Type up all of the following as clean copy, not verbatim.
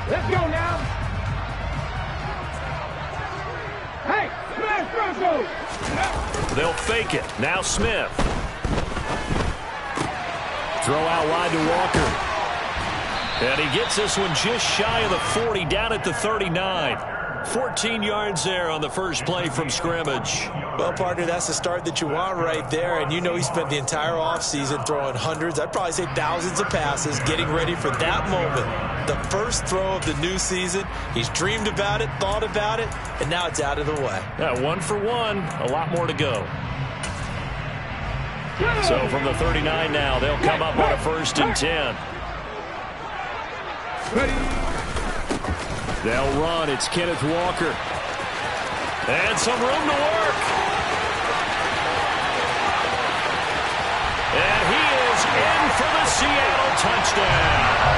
Let's go now. Hey, smash Bronco. They'll fake it. Now Smith. Throw out wide to Walker. And he gets this one just shy of the 40, down at the 39. 14 yards there on the first play from scrimmage. Well, partner, that's the start that you want right there. And you know he spent the entire offseason throwing hundreds, I'd probably say thousands of passes, getting ready for that moment. The first throw of the new season. He's dreamed about it, thought about it, and now it's out of the way. Yeah, 1 for 1. A lot more to go. So from the 39 now, they'll come up on a 1st and 10. They'll run. It's Kenneth Walker. And some room to work. And he is in for the Seattle touchdown.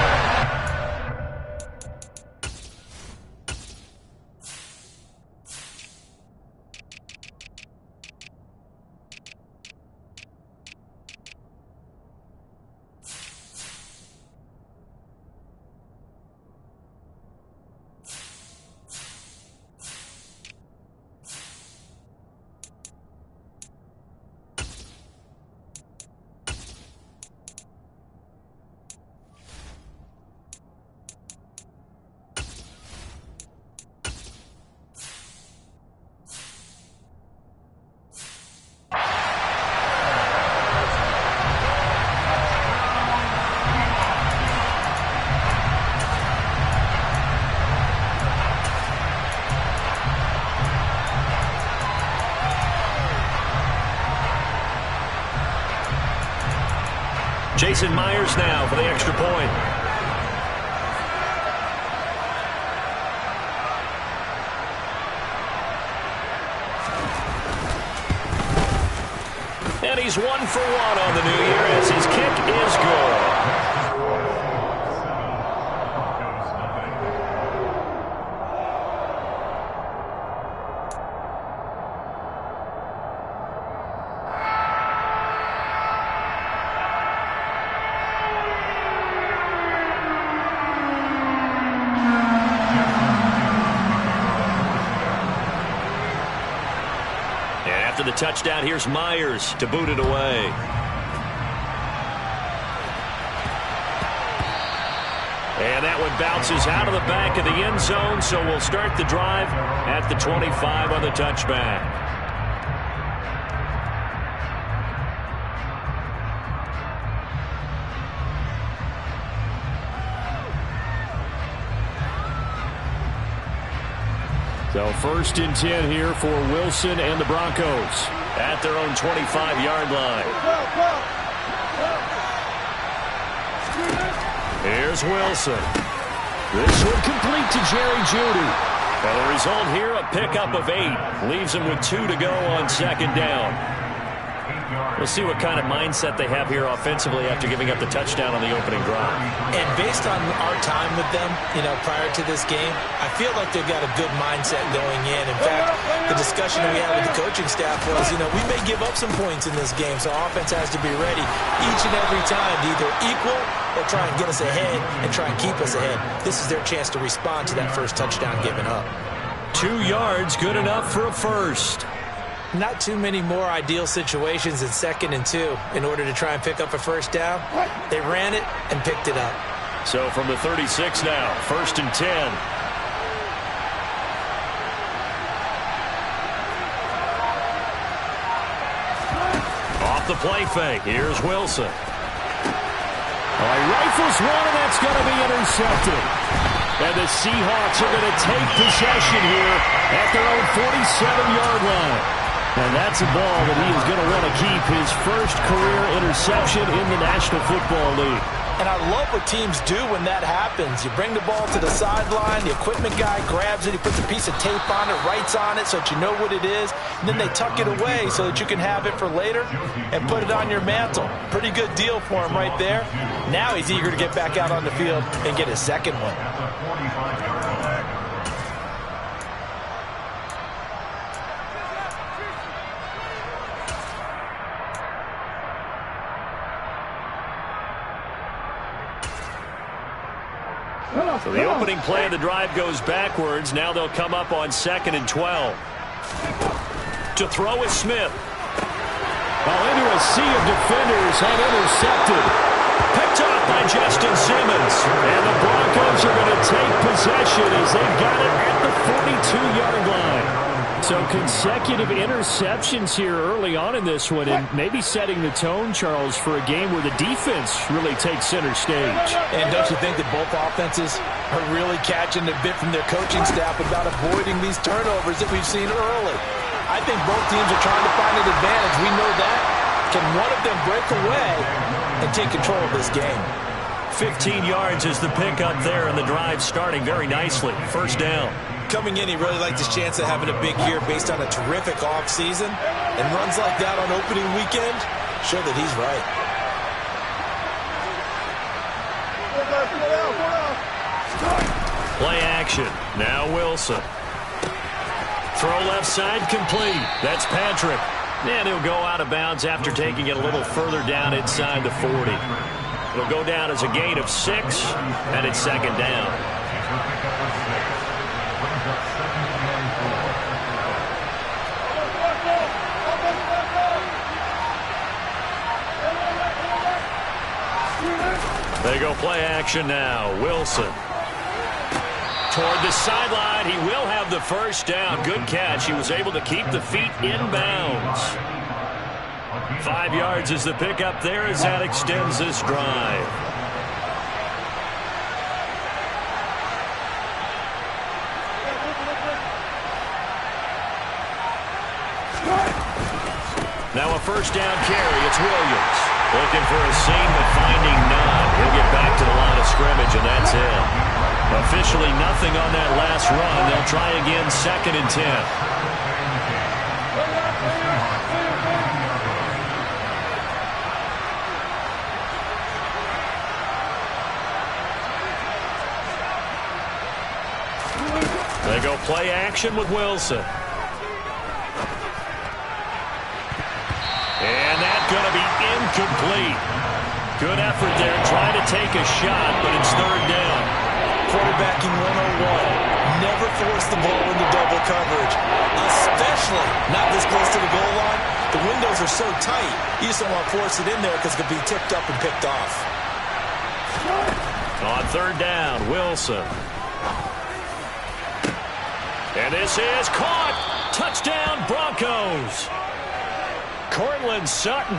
Jason Myers now for the extra point. And he's 1 for 1 on the new year as his kick is good. The touchdown, here's Myers to boot it away. And that one bounces out of the back of the end zone, so we'll start the drive at the 25 on the touchback. So 1st and 10 here for Wilson and the Broncos at their own 25-yard line. Here's Wilson. This one complete to Jerry Jeudy. And the result here, a pickup of 8. Leaves him with 2 to go on 2nd down. We'll see what kind of mindset they have here offensively after giving up the touchdown on the opening drive. And based on our time with them, prior to this game, I feel like they've got a good mindset going in. In fact, the discussion we had with the coaching staff was, we may give up some points in this game, so offense has to be ready each and every time to either equal or try and get us ahead and try and keep us ahead. This is their chance to respond to that first touchdown given up. 2 yards, good enough for a first. Not too many more ideal situations in 2nd and 2 in order to try and pick up a first down. They ran it and picked it up. So from the 36 now, 1st and 10. Off the play fake, here's Wilson. He rifles one, and that's going to be intercepted. And the Seahawks are going to take possession here at their own 47-yard line. And that's a ball that he is going to want to keep, his first career interception in the National Football League. And I love what teams do when that happens. You bring the ball to the sideline, the equipment guy grabs it, he puts a piece of tape on it, writes on it so that you know what it is, and then they tuck it away so that you can have it for later and put it on your mantle. Pretty good deal for him right there. Now he's eager to get back out on the field and get his second one. So the opening play of the drive goes backwards. Now they'll come up on 2nd and 12. To throw is Smith. Into a sea of defenders and intercepted. Picked off by Justin Simmons. And the Broncos are going to take possession as they've got it at the 42-yard line. So consecutive interceptions here early on in this one, and maybe setting the tone, Charles, for a game where the defense really takes center stage. And don't you think that both offenses are really catching a bit from their coaching staff about avoiding these turnovers that we've seen early? I think both teams are trying to find an advantage. We know that. Can one of them break away and take control of this game? 15 yards is the pickup there, and the drive starting very nicely. First down. Coming in, he really liked his chance of having a big year based on a terrific offseason. And runs like that on opening weekend show that he's right. Play action. Now Wilson. Throw left side complete. That's Patrick. And he'll go out of bounds after taking it a little further down inside the 40. It'll go down as a gain of 6, and it's 2nd down. They go play action now. Wilson. Toward the sideline. He will have the first down. Good catch. He was able to keep the feet in bounds. 5 yards is the pickup there as that extends this drive. Now a first down carry. It's Williams. Looking for a seam, but finding none. He'll get back to the line of scrimmage, and that's it. Officially nothing on that last run. They'll try again 2nd and 10. They go play action with Wilson. And that's going to be incomplete. Good effort there, trying to take a shot, but it's 3rd down. Quarterbacking 101. Never force the ball into double coverage, especially not this close to the goal line. The windows are so tight, you just don't want to force it in there because it could be tipped up and picked off. On 3rd down, Wilson. And this is caught. Touchdown, Broncos. Cortland Sutton,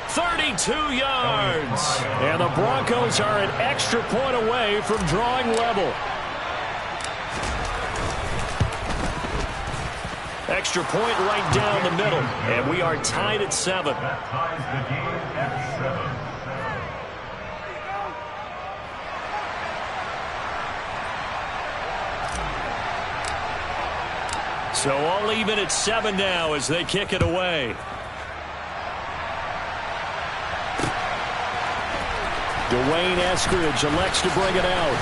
32 yards. And the Broncos are an extra point away from drawing level. Extra point right down the middle. And we are tied at 7. So all even at 7 now as they kick it away. Dwayne Eskridge elects to bring it out.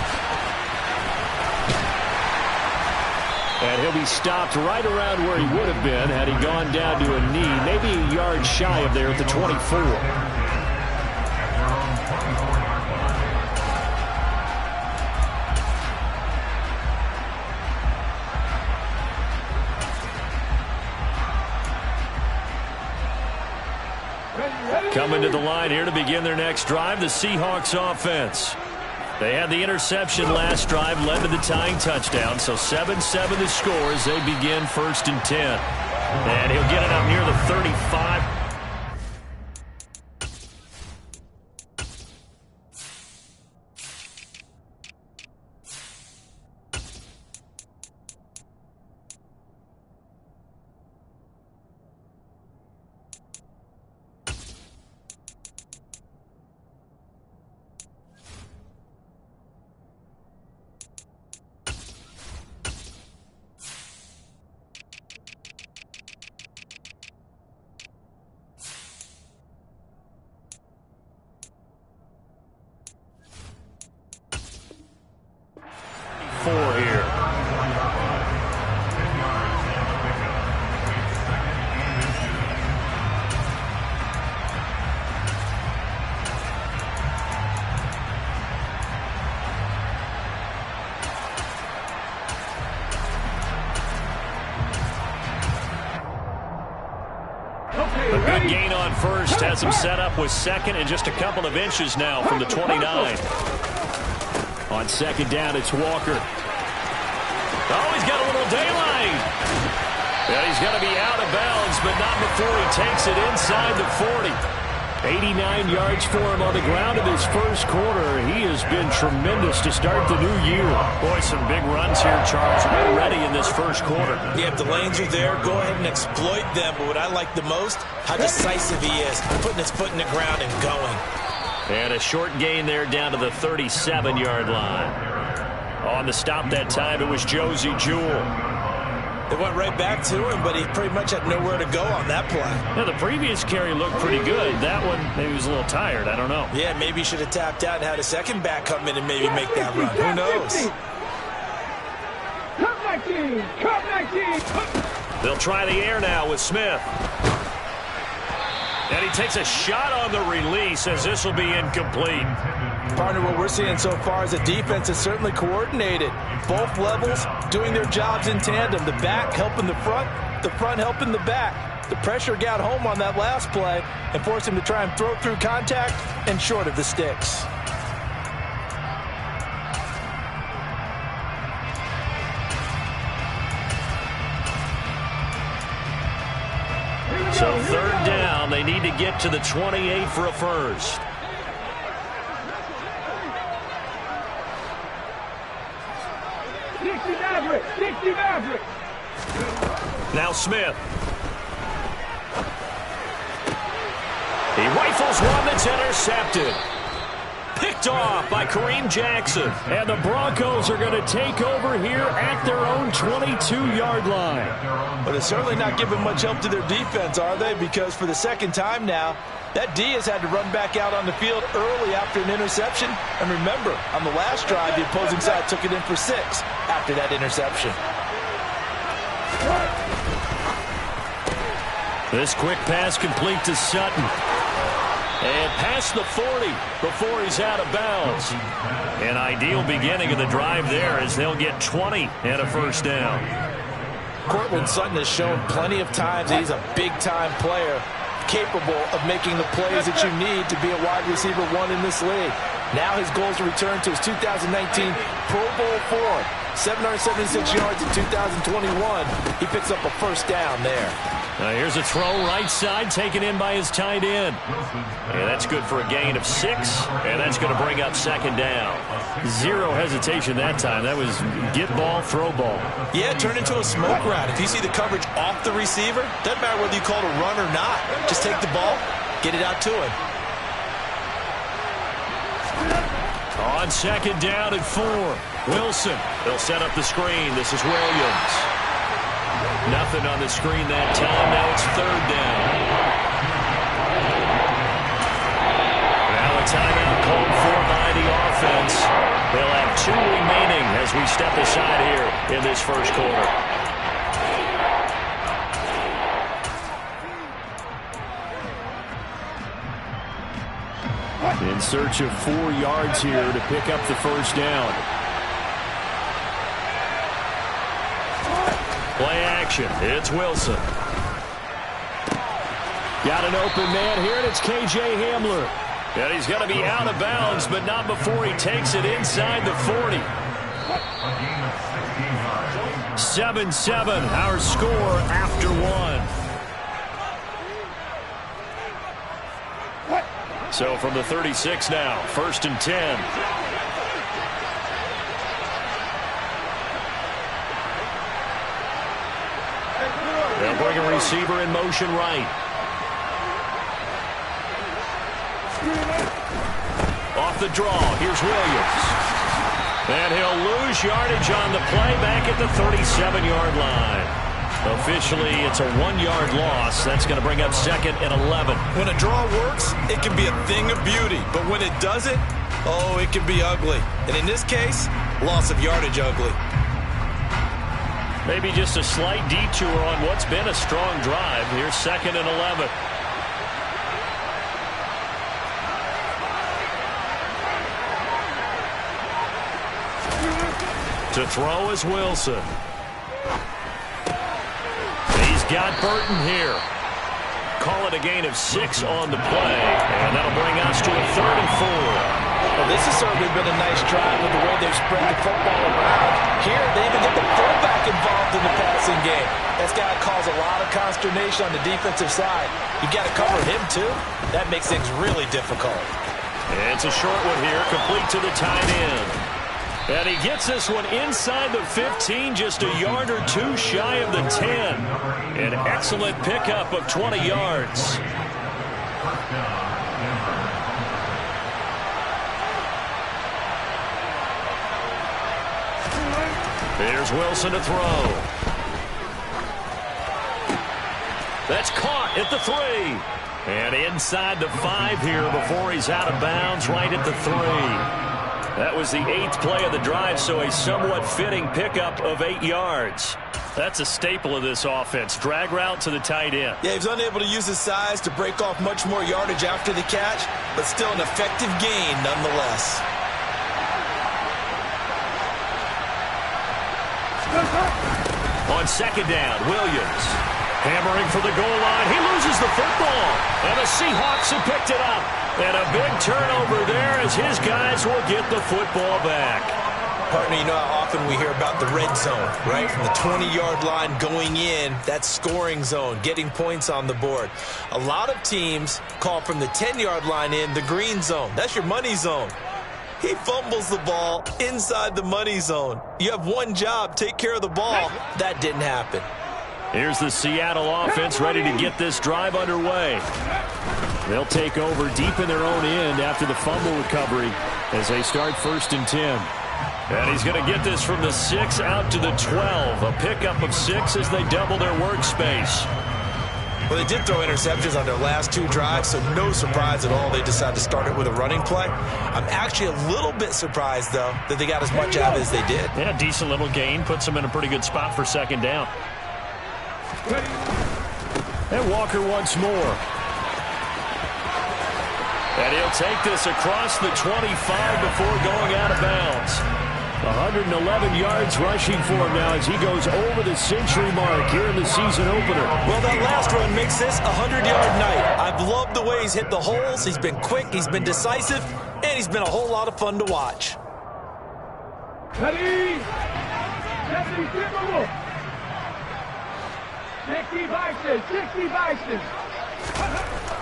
And he'll be stopped right around where he would have been had he gone down to a knee, maybe a yard shy of there at the 24. Coming to the line here to begin their next drive, the Seahawks offense. They had the interception last drive, led to the tying touchdown, so 7-7 the score as they begin 1st and 10. And he'll get it up near the 35. Here. A good gain on first has him set up with second and just a couple of inches now from the 29. On second down, it's Walker. Oh, he's got a little daylight. And he's going to be out of bounds, but not before he takes it inside the 40. 89 yards for him on the ground in his first quarter. He has been tremendous to start the new year. Boy, some big runs here, Charles, already in this first quarter. Yeah, if the lanes are there, go ahead and exploit them. But what I like the most, how decisive he is, putting his foot in the ground and going. And a short gain there down to the 37-yard line. On the stop that time, it was Josie Jewell. They went right back to him, but he pretty much had nowhere to go on that play. Yeah, the previous carry looked pretty good. That one, maybe he was a little tired. I don't know. Yeah, maybe he should have tapped out and had a second back come in and maybe make that run. Who knows? Come 19! Come 19! They'll try the air now with Smith. And he takes a shot on the release as this will be incomplete. Partner, what we're seeing so far is the defense is certainly coordinated. Both levels doing their jobs in tandem. The back helping the front helping the back. The pressure got home on that last play and forced him to try and throw through contact and short of the sticks. So third down, they need to get to the 28 for a first. Now Smith. He rifles one that's intercepted. Picked off by Kareem Jackson. And the Broncos are going to take over here at their own 22-yard line. But it's certainly not giving much help to their defense, are they? Because for the second time now, that D has had to run back out on the field early after an interception. And remember, on the last drive, the opposing side took it in for 6 after that interception. This quick pass complete to Sutton. And past the 40 before he's out of bounds. An ideal beginning of the drive there as they'll get 20 and a first down. Cortland Sutton has shown plenty of times he's a big-time player, capable of making the plays that you need to be a wide receiver 1 in this league. Now his goal is to return to his 2019 Pro Bowl form. 776 yards in 2021. He picks up a first down there. Here's a throw right side taken in by his tight end. And that's good for a gain of 6. And that's going to bring up second down. Zero hesitation that time. That was get ball, throw ball. Yeah, turn into a smoke route. If you see the coverage off the receiver, doesn't matter whether you call it a run or not. Just take the ball, get it out to him. On second down and 4. Wilson. They'll set up the screen. This is Williams. Nothing on the screen that time. Now it's third down. Now a timeout called for by the offense. They'll have 2 remaining as we step aside here in this first quarter. In search of 4 yards here to pick up the first down. Play action. It's Wilson. Got an open man here, and it's K.J. Hamler. And he's going to be out of bounds, but not before he takes it inside the 40. 7-7, our score after 1. So from the 36 now, first and 10. They'll bring a receiver in motion right. Off the draw, here's Williams. And he'll lose yardage on the play back at the 37-yard line. Officially, it's a 1-yard loss. That's going to bring up second and 11. When a draw works, it can be a thing of beauty. But when it doesn't, oh, it can be ugly. And in this case, loss of yardage ugly. Maybe just a slight detour on what's been a strong drive. Here's second and 11. To throw is Wilson. He's got Burton here. call it a gain of 6 on the play. And that'll bring us to a 3rd and 4. Well, this has certainly been a nice drive with the way they've spread the football around. Here, they even get the fullback involved in the passing game. That's got to cause a lot of consternation on the defensive side. You've got to cover him, too. That makes things really difficult. It's a short one here, complete to the tight end. And he gets this one inside the 15, just a yard or two shy of the 10. An excellent pickup of 20 yards. Here's Wilson to throw. That's caught at the 3. And inside the 5 here before he's out of bounds, right at the 3. That was the 8th play of the drive, so a somewhat fitting pickup of 8 yards. That's a staple of this offense. Drag route to the tight end. Yeah, he was unable to use his size to break off much more yardage after the catch, but still an effective gain nonetheless. On 2nd down, Williams hammering for the goal line. He loses the football, and the Seahawks have picked it up. And a big turnover there as his guys will get the football back. Partner, you know how often we hear about the red zone, right? From the 20-yard line going in, that's scoring zone, getting points on the board. A lot of teams call from the 10-yard line in the green zone. That's your money zone. He fumbles the ball inside the money zone. You have one job, take care of the ball. That didn't happen. Here's the Seattle offense ready to get this drive underway. They'll take over deep in their own end after the fumble recovery as they start 1st and 10. And he's going to get this from the 6 out to the 12. A pickup of 6 as they double their workspace. Well, they did throw interceptions on their last 2 drives, so no surprise at all they decided to start it with a running play. I'm actually a little bit surprised, though, that they got as much out as they did. Yeah, decent little gain. Puts them in a pretty good spot for 2nd down. And Walker once more. And he'll take this across the 25 before going out of bounds. 111 yards rushing for him now as he goes over the century mark here in the season opener. Well, that last run makes this a 100-yard night. I've loved the way he's hit the holes. He's been quick, he's been decisive, and he's been a whole lot of fun to watch. Ready? 60 Bison.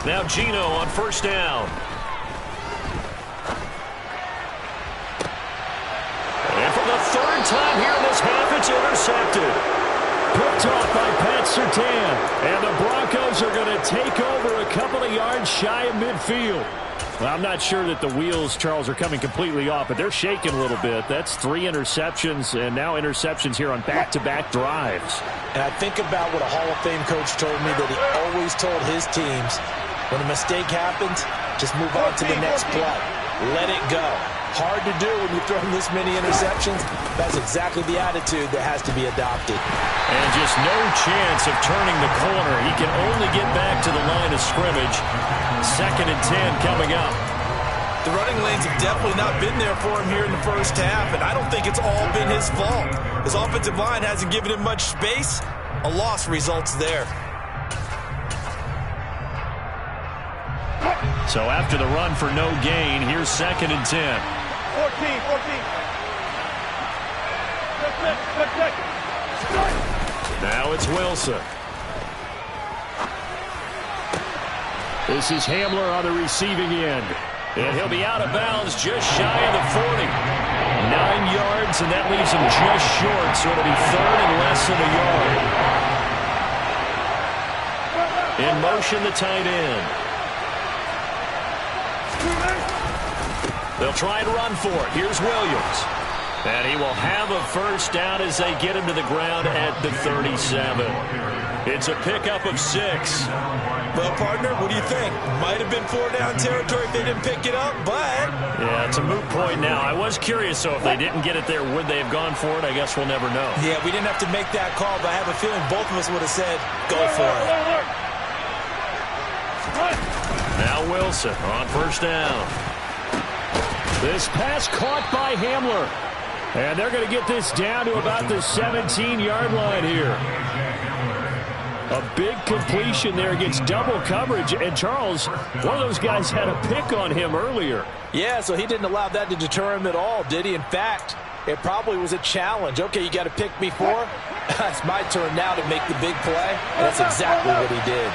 Now Geno on 1st down. And for the 3rd time here in this half, it's intercepted. Picked off by Pat Surtain. And the Broncos are going to take over a couple of yards shy of midfield. Well, I'm not sure that the wheels, Charles, are coming completely off, but they're shaking a little bit. That's 3 interceptions, and now interceptions here on back-to-back drives. And I think about what a Hall of Fame coach told me that he always told his teams, when a mistake happens, just move on to the next play. Let it go. Hard to do when you're throwing this many interceptions. That's exactly the attitude that has to be adopted. And just no chance of turning the corner. He can only get back to the line of scrimmage. 2nd and 10 coming up. The running lanes have definitely not been there for him here in the first half, and I don't think it's all been his fault. His offensive line hasn't given him much space. A loss results there. So after the run for no gain, here's 2nd and 10. 14. Now it's Wilson. This is Hamler on the receiving end. And he'll be out of bounds just shy of the 40. 9 yards, and that leaves him just short, so it'll be 3rd and less than a yard. In motion, the tight end. They'll try and run for it. Here's Williams. And he will have a 1st down as they get him to the ground at the 37. It's a pickup of 6. Well, partner, what do you think? Might have been 4-down territory if they didn't pick it up, but... Yeah, it's a moot point now. I was curious, so if they didn't get it there, would they have gone for it? I guess we'll never know. Yeah, we didn't have to make that call, but I have a feeling both of us would have said, go for it. Now Wilson on 1st down. This pass caught by Hamler. And they're going to get this down to about the 17-yard line here. A big completion there against double coverage. And Charles, one of those guys had a pick on him earlier. Yeah, so he didn't allow that to deter him at all, did he? In fact, it probably was a challenge. Okay, you got to pick me for? It's my turn now to make the big play. And that's exactly what he did.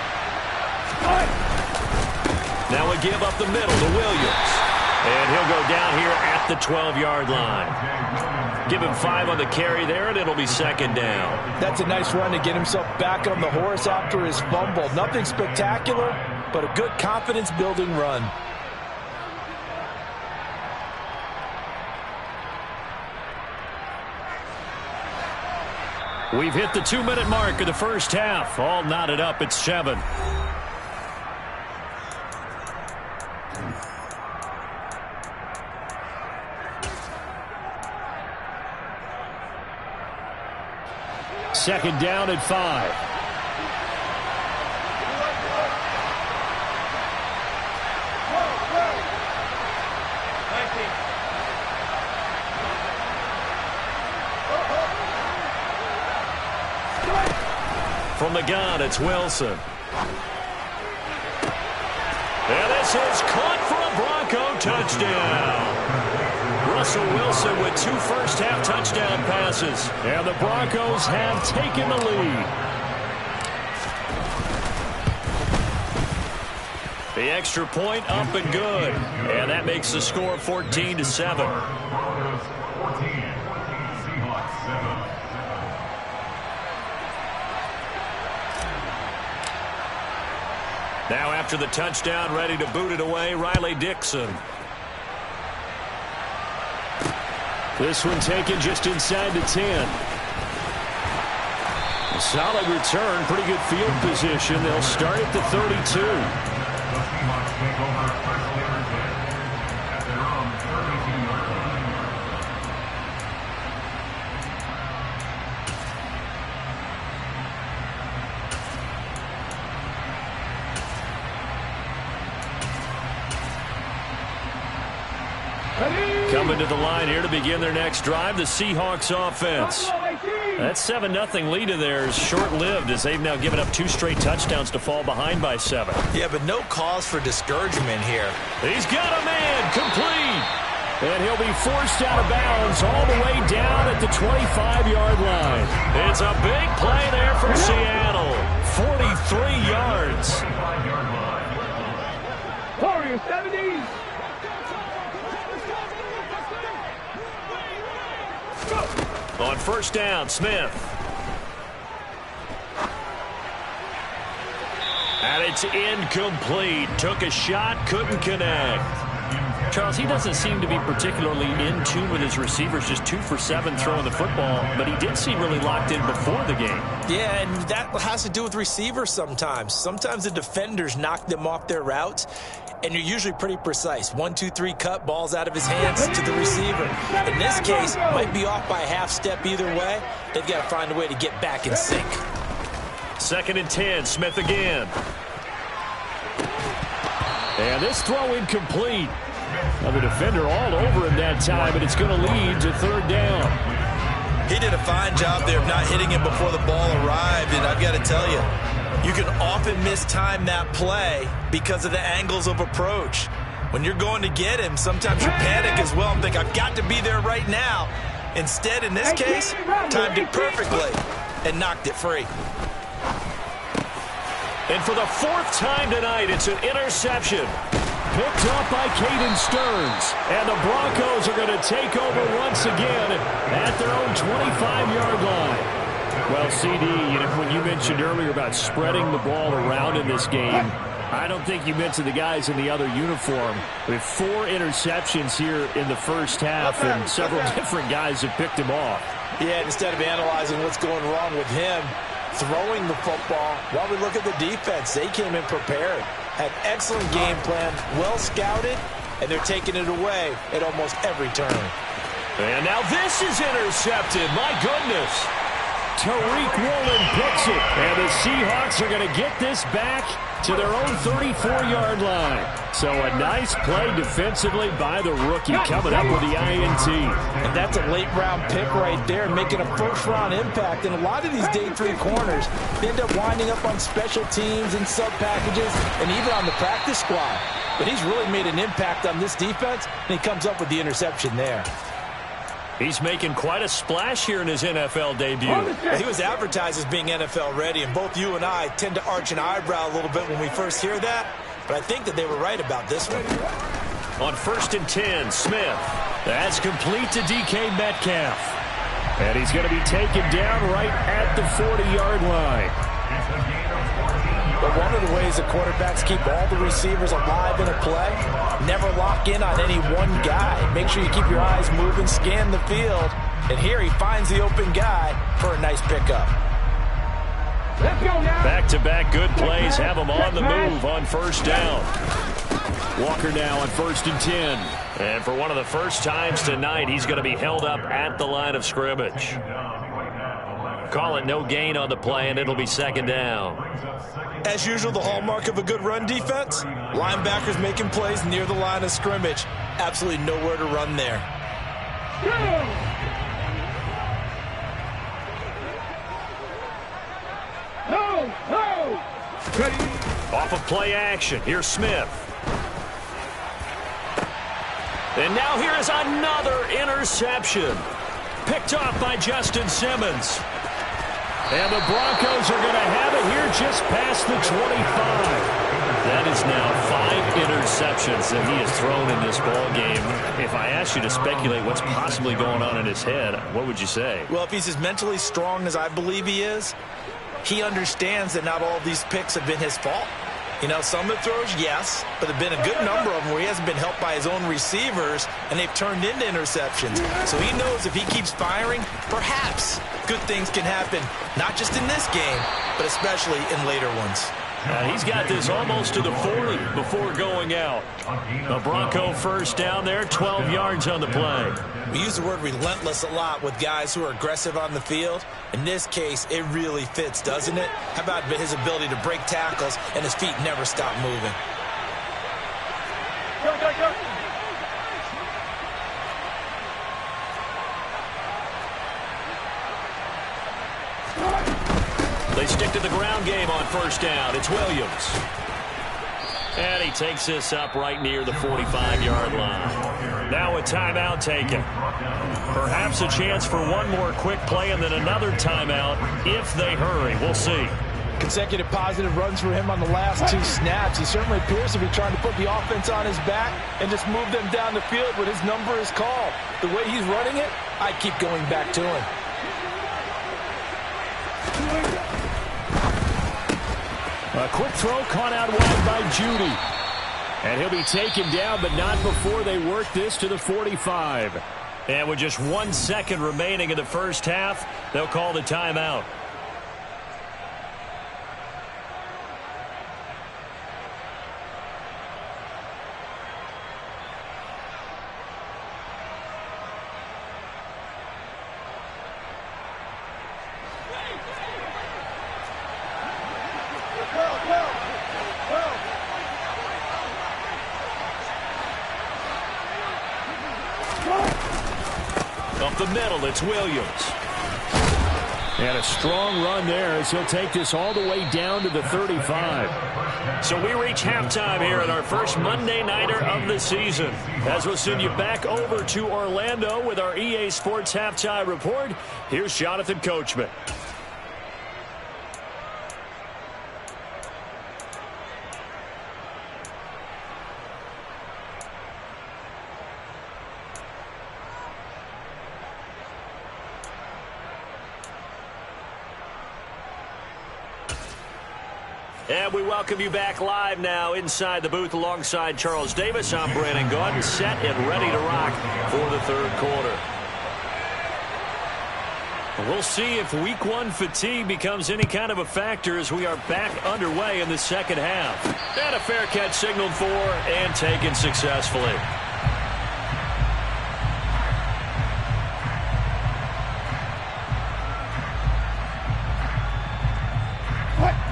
Now a give up the middle to Williams. And he'll go down here at the 12-yard line. Give him 5 on the carry there, and it'll be second down. That's a nice run to get himself back on the horse after his fumble. Nothing spectacular, but a good confidence-building run. We've hit the 2-minute mark of the first half. All knotted up at 7. Second down at 5. From the gun, it's Wilson. And this is caught for a Bronco touchdown. Russell Wilson with 2 first-half touchdown passes. And the Broncos have taken the lead. The extra point up and good. And that makes the score 14-7. Now after the touchdown, ready to boot it away, Riley Dixon. This one taken just inside the 10. A solid return, pretty good field position. They'll start at the 32. Coming to the line here to begin their next drive, the Seahawks offense. That 7-0 lead of theirs short-lived as they've now given up 2 straight touchdowns to fall behind by 7. Yeah, but no cause for discouragement here. He's got a man complete. And he'll be forced out of bounds all the way down at the 25-yard line. It's a big play there for Seattle. 43 yards. Warriors 70. On first down, Smith. And it's incomplete. Took a shot, couldn't connect. Charles, he doesn't seem to be particularly in tune with his receivers, just 2 for 7 throwing the football, but he did seem really locked in before the game. Yeah, and that has to do with receivers sometimes. Sometimes the defenders knock them off their routes, and you're usually pretty precise. 1, 2, 3 cut, balls out of his hands to the receiver. In this case, might be off by a half step either way. They've got to find a way to get back in sync. Second and 10, Smith again. And this throw incomplete. Now the defender all over him that time, but it's going to lead to third down. He did a fine job there of not hitting him before the ball arrived, and I've got to tell you, you can often mistime that play because of the angles of approach. When you're going to get him, sometimes you panic as well and think, I've got to be there right now. Instead, in this case, timed it perfectly and knocked it free. And for the 4th time tonight, it's an interception. Picked up by Caden Stearns. And the Broncos are going to take over once again at their own 25-yard line. Well, CD, when you mentioned earlier about spreading the ball around in this game, I don't think you mentioned the guys in the other uniform. We have 4 interceptions here in the first half, and several different guys have picked him off. Yeah, instead of analyzing what's going wrong with him, throwing the football, while we look at the defense, they came in prepared. Had excellent game plan, well scouted, and they're taking it away at almost every turn. And now this is intercepted. My goodness. Tariq Woolen picks it. And the Seahawks are going to get this back to their own 34-yard line. So a nice play defensively by the rookie coming up with the INT. And that's a late-round pick right there, making a first-round impact. And a lot of these day 3 corners end up winding up on special teams and sub-packages and even on the practice squad. But he's really made an impact on this defense, and he comes up with the interception there. He's making quite a splash here in his NFL debut. He was advertised as being NFL ready, and both you and I tend to arch an eyebrow a little bit when we first hear that. But I think that they were right about this one. On 1st and 10, Smith. That's complete to DK Metcalf. And he's going to be taken down right at the 40-yard line. But one of the ways the quarterbacks keep all the receivers alive in a play, never lock in on any one guy. Make sure you keep your eyes moving, scan the field. And here he finds the open guy for a nice pickup. Back-to-back good plays have him on the move on 1st down. Walker now on 1st and 10. And for one of the first times tonight, he's going to be held up at the line of scrimmage. Call it no gain on the play, and it'll be 2nd down. As usual, the hallmark of a good run defense, linebackers making plays near the line of scrimmage. Absolutely nowhere to run there. Off of play action, here's Smith. And now here is another interception. Picked off by Justin Simmons. And the Broncos are going to have it here just past the 25. That is now 5 interceptions that he has thrown in this ball game. If I asked you to speculate what's possibly going on in his head, what would you say? Well, if he's as mentally strong as I believe he is, he understands that not all of these picks have been his fault. You know, some of the throws, yes, but there have been a good number of them where he hasn't been helped by his own receivers, and they've turned into interceptions. So he knows if he keeps firing, perhaps good things can happen, not just in this game, but especially in later ones. He's got this almost to the 40 before going out. A Bronco first down there, 12 yards on the play. We use the word relentless a lot with guys who are aggressive on the field. In this case, it really fits, doesn't it? How about his ability to break tackles and his feet never stop moving? Go, go, go. They stick to the ground game on 1st down. It's Williams. And he takes this up right near the 45-yard line. Now a timeout taken. Perhaps a chance for one more quick play and then another timeout if they hurry. We'll see. Consecutive positive runs for him on the last 2 snaps. He certainly appears to be trying to put the offense on his back and just move them down the field when his number is called. The way he's running it, I keep going back to him. A quick throw caught out wide by Judy. And he'll be taken down, but not before they work this to the 45. And with just 1 second remaining in the first half, they'll call the timeout. Up the middle, it's Williams. And a strong run there as he'll take this all the way down to the 35. So we reach halftime here at our first Monday Nighter of the season. As we'll send you back over to Orlando with our EA Sports Halftime Report, here's Jonathan Coachman. And we welcome you back live now inside the booth alongside Charles Davis. I'm Brandon Gaudin, set and ready to rock for the 3rd quarter. We'll see if week 1 fatigue becomes any kind of a factor as we are back underway in the 2nd half. And a fair catch signaled for and taken successfully.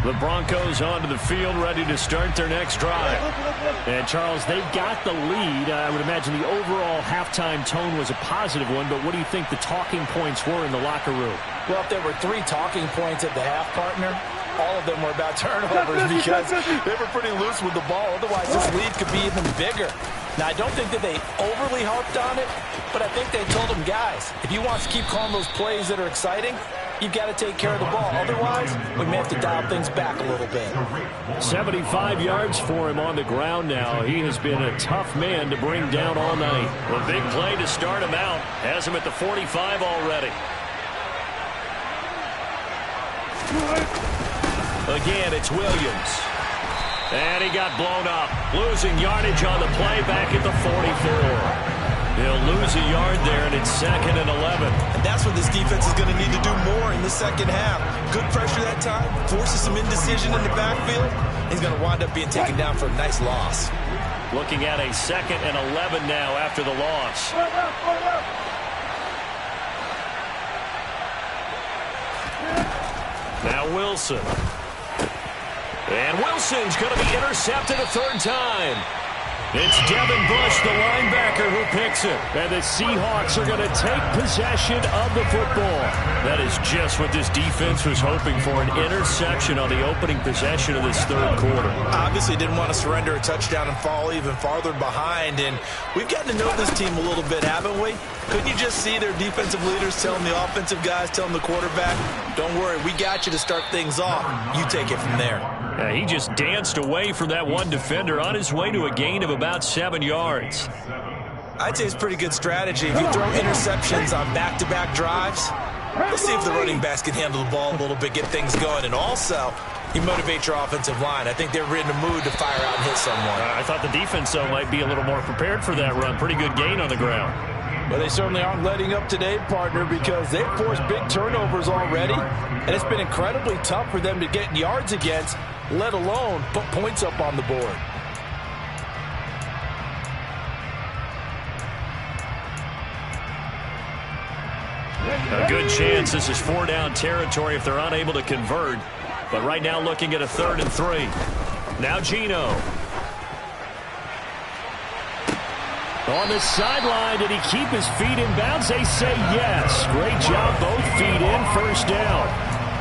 The Broncos onto the field, ready to start their next drive. And, Charles, they've got the lead. I would imagine the overall halftime tone was a positive one, but what do you think the talking points were in the locker room? Well, if there were 3 talking points at the half, partner, all of them were about turnovers because they were pretty loose with the ball. Otherwise, this lead could be even bigger. Now, I don't think that they overly harped on it, but I think they told them, guys, if you want to keep calling those plays that are exciting, you've got to take care of the ball. Otherwise, we may have to dial things back a little bit. 75 yards for him on the ground now. He has been a tough man to bring down all night. A big play to start him out. Has him at the 45 already. Again, it's Williams. And he got blown up. Losing yardage on the play back at the 44. He'll lose a yard there, and it's 2nd and 11. And that's what this defense is going to need to do more in the second half. Good pressure that time, forces some indecision in the backfield. He's going to wind up being taken down for a nice loss. Looking at a 2nd and 11 now after the loss. Now Wilson. And Wilson's going to be intercepted a 3rd time. It's Devin Bush, the linebacker, who picks it. And the Seahawks are going to take possession of the football. That is just what this defense was hoping for, an interception on the opening possession of this 3rd quarter. Obviously didn't want to surrender a touchdown and fall even farther behind. And we've gotten to know this team a little bit, haven't we? Couldn't you just see their defensive leaders telling the offensive guys, telling the quarterback, don't worry, we got you to start things off. You take it from there. Yeah, he just danced away from that one defender on his way to a gain of about 7 yards. I'd say it's pretty good strategy. If you throw interceptions on back-to-back drives, let's see if the running backs can handle the ball a little bit, get things going. And also, you motivate your offensive line. I think they're in the mood to fire out and hit someone. I thought the defense, though, might be a little more prepared for that run. Pretty good gain on the ground. But they certainly aren't letting up today, partner, because they've forced big turnovers already, and it's been incredibly tough for them to get yards against, let alone put points up on the board. A good chance this is 4-down territory if they're unable to convert. But right now looking at a 3rd and 3. Now Geno. On the sideline, did he keep his feet in bounds? They say yes. Great job, both feet in, 1st down.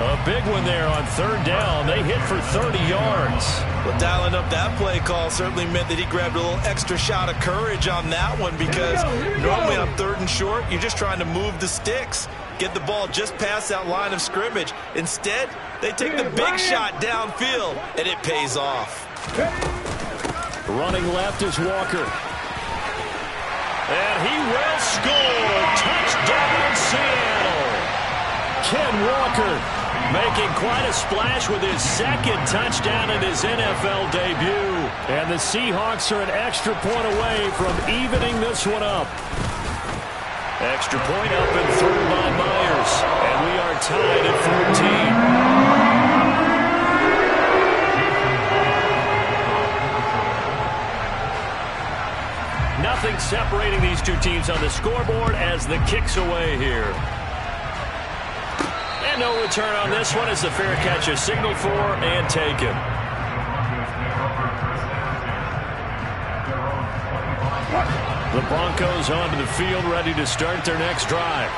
A big one there on 3rd down. They hit for 30 yards. Well, dialing up that play call certainly meant that he grabbed a little extra shot of courage on that one, because normally on 3rd and short, you're just trying to move the sticks, get the ball just past that line of scrimmage. Instead, they take the big shot downfield, and it pays off. Running left is Walker. And he will score. Touchdown, Seattle. Ken Walker making quite a splash with his 2nd touchdown in his NFL debut. And the Seahawks are an extra point away from evening this one up. Extra point up and through by Myers. And we are tied at 14. Nothing separating these two teams on the scoreboard as the kick's away here. And no return on this one as the fair catch is signaled for and taken. The Broncos onto the field, ready to start their next drive.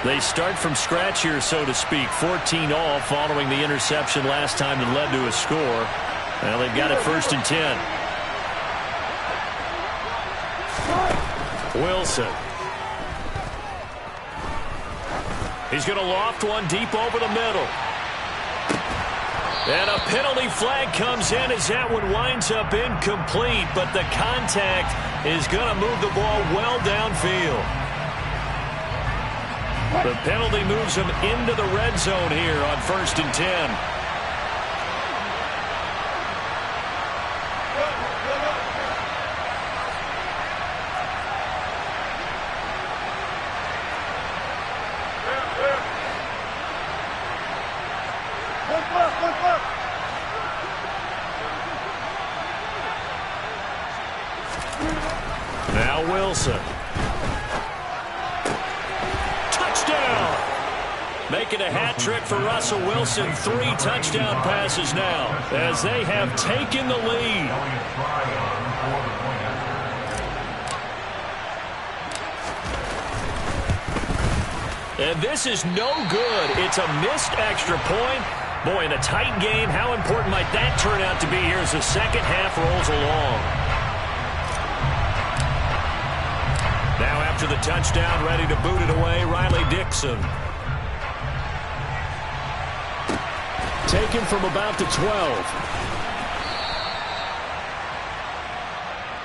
They start from scratch here, so to speak. 14 all following the interception last time that led to a score. Well, they've got it 1st and 10. Wilson. He's going to loft one deep over the middle. And a penalty flag comes in as that one winds up incomplete, but the contact is going to move the ball well downfield. The penalty moves him into the red zone here on 1st and 10. Now Wilson. Touchdown! Making a hat trick for Russell Wilson. 3 touchdown passes now as they have taken the lead. And this is no good. It's a missed extra point. Boy, in a tight game, how important might that turn out to be here as the second half rolls along? Now after the touchdown, ready to boot it away, Riley Dixon. Taken from about the 12.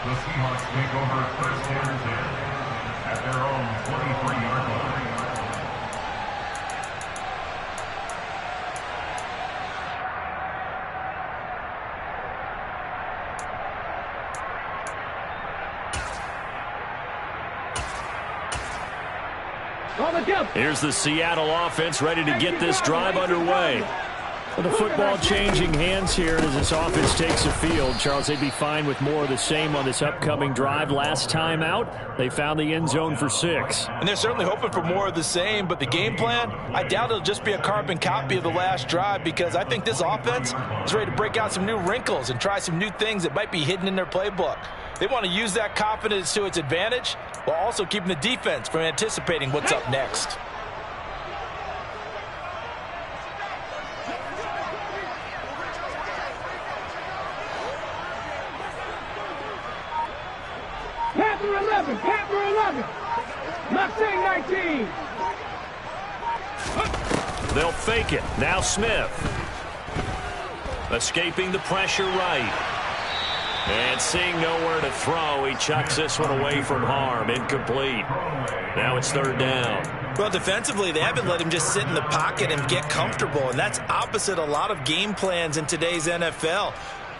The Seahawks take over first and 10 at their own 23-yard line. Here's the Seattle offense ready to get this drive underway. Well, the football changing hands here as this offense takes the field. Charles, they'd be fine with more of the same on this upcoming drive. Last time out, they found the end zone for 6. And they're certainly hoping for more of the same, but the game plan, I doubt it'll just be a carbon copy of the last drive because I think this offense is ready to break out some new wrinkles and try some new things that might be hidden in their playbook. They want to use that confidence to its advantage while also keeping the defense from anticipating what's up next. Panther 11, Panther 11. Mustang 19. They'll fake it. Now Smith. Escaping the pressure right. And seeing nowhere to throw, he chucks this one away from harm. Incomplete. Now it's 3rd down. Well, defensively, they haven't let him just sit in the pocket and get comfortable, and that's opposite a lot of game plans in today's NFL.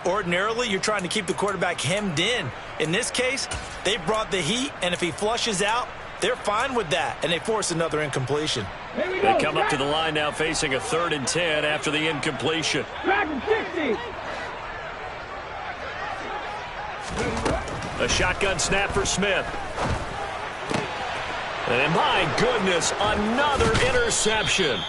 Ordinarily, you're trying to keep the quarterback hemmed in. In this case, they brought the heat, and if he flushes out, they're fine with that, and they force another incompletion. They come up to the line now facing a 3rd and 10 after the incompletion. Dragon 60. A shotgun snap for Smith. And my goodness, another interception.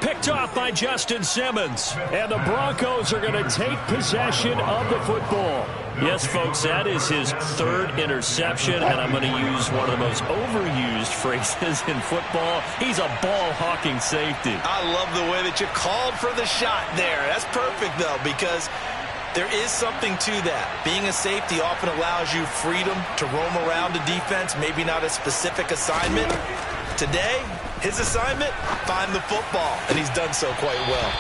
Picked off by Justin Simmons. And the Broncos are going to take possession of the football. Yes, folks, that is his 3rd interception, and I'm going to use one of the most overused phrases in football. He's a ball-hawking safety. I love the way that you called for the shot there. That's perfect, though, because there is something to that. Being a safety often allows you freedom to roam around the defense, maybe not a specific assignment. Today, his assignment, find the football, and he's done so quite well.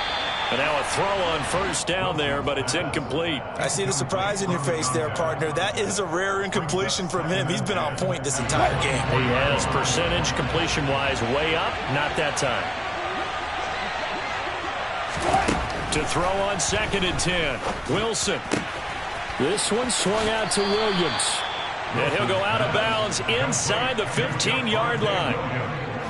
And now a throw on 1st down there, but it's incomplete. I see the surprise in your face there, partner. That is a rare incompletion from him. He's been on point this entire game. He has percentage completion-wise way up, not that time. To throw on 2nd and 10. Wilson. This one swung out to Williams. And he'll go out of bounds inside the 15-yard line.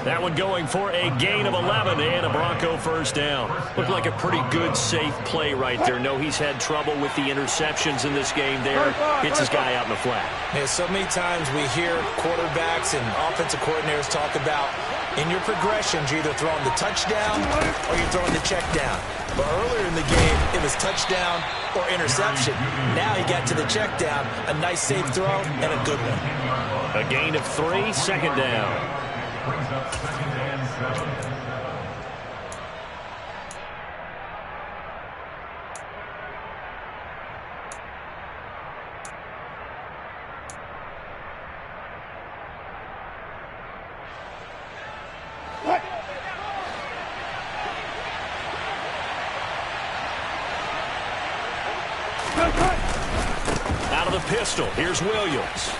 That one going for a gain of 11 and a Bronco 1st down. Looked like a pretty good, safe play right there. No, he's had trouble with the interceptions in this game there. Hits his guy out in the flat. Yeah, so many times we hear quarterbacks and offensive coordinators talk about in your progressions, you're either throwing the touchdown or you're throwing the check down. But earlier in the game, it was touchdown or interception. Now he got to the check down, a nice safe throw, and a good one. A gain of 3, 2nd down. Brings up 2nd and 7. Out of the pistol, here's Williams.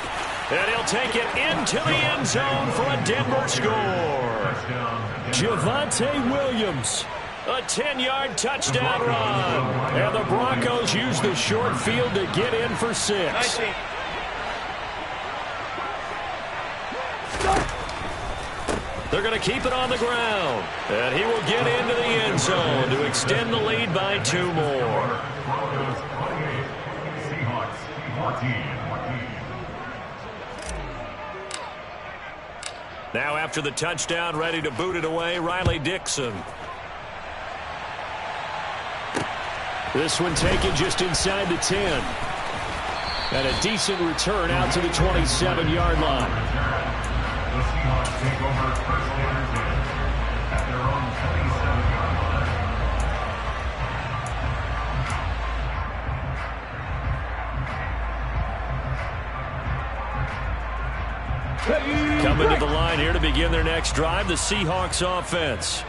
And he'll take it into the end zone for a Denver score. Javonte Williams. A 10-yard touchdown run. And the Broncos use the short field to get in for 6. They're going to keep it on the ground. And he will get into the end zone to extend the lead by 2 more. Now after the touchdown, ready to boot it away, Riley Dixon. This one taken just inside the 10. And a decent return out to the 27-yard line. The Seahawks take over first down and 10 at their own 27-yard line. Coming to the line here to begin their next drive, the Seahawks offense.